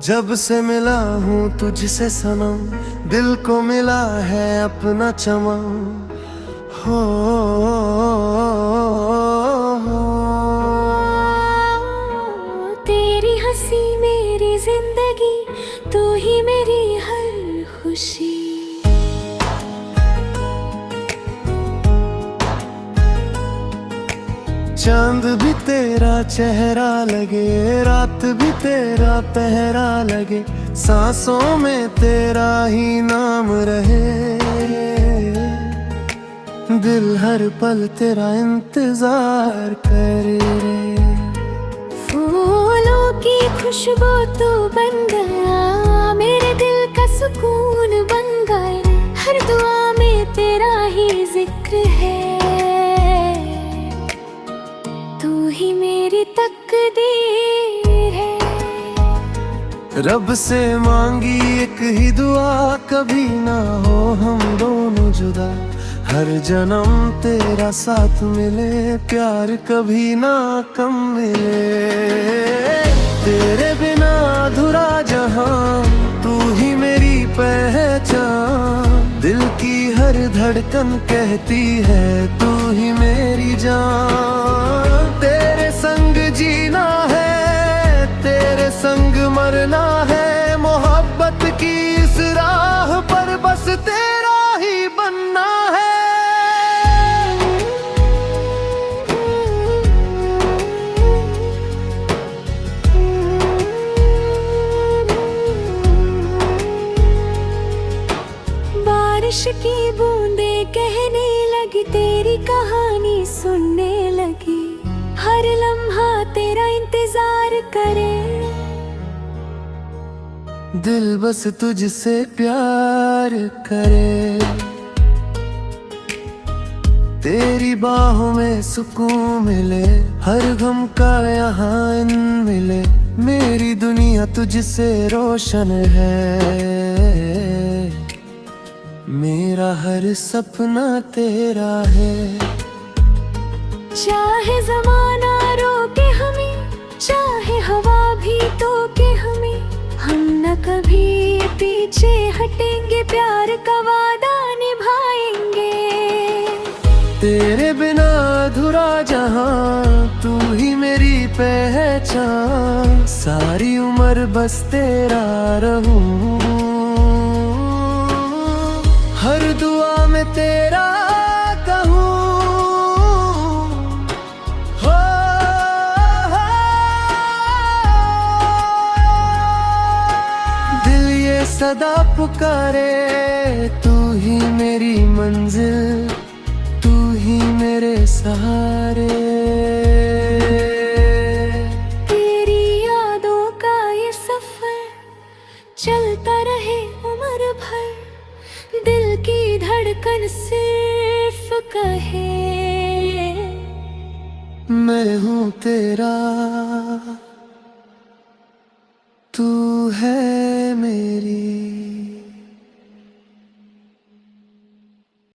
जब से मिला हूँ तुझसे सनम, दिल को मिला है अपना चमन। हो तेरी हंसी मेरी जिंदगी, तू ही मेरी हर खुशी। चांद भी तेरा चेहरा लगे, रात भी तेरा पहरा लगे, सांसों में तेरा ही नाम रहे। दिल हर पल तेरा इंतजार करे। फूलों की खुशबू तू बन गया, मेरे दिल का सुकून बन गया। हर दुआ में तेरा ही जिक्र है, तू ही मेरी तकदीर है। रब से मांगी एक ही दुआ, कभी ना हो हम दोनों जुदा। हर जन्म तेरा साथ मिले, प्यार कभी ना कम मिले। तेरे बिना अधूरा जहां, तू ही मेरी पहचान। दिल की हर धड़कन कहती है तू ही मेरी जान। तेरे संग जीना है, तेरे संग मरना है। मोहब्बत की इस राह पर बस तेरा ही बनना है। बारिश की बूंदे कहने लगी, तेरी कहानी सुनने लगी। हर लम्हा तेरा इंतजार करे। दिल बस तुझसे प्यार करे। तेरी बाहों में सुकून मिले, हर गम का यहाँ इन मिले। मेरी दुनिया तुझसे रोशन है, मेरा हर सपना तेरा है। चाहे जमाना रोके हमें, चाहे हवा भी टोके हमें, हम न कभी पीछे हटेंगे। प्यार का वादा निभाएंगे। तेरे बिना अधूरा जहां, तू ही मेरी पहचान। सारी उम्र बस तेरा रहूं, हर दुआ में तेरा कहूँ। दिल ये सदा पुकारे, तू ही मेरी मंजिल, तू ही मेरे सहारे। तेरी यादों का ये सफर चलता रहे उम्र भर। दिल की धड़कन सिर्फ कहे, मैं हूँ तेरा, तू है मेरी।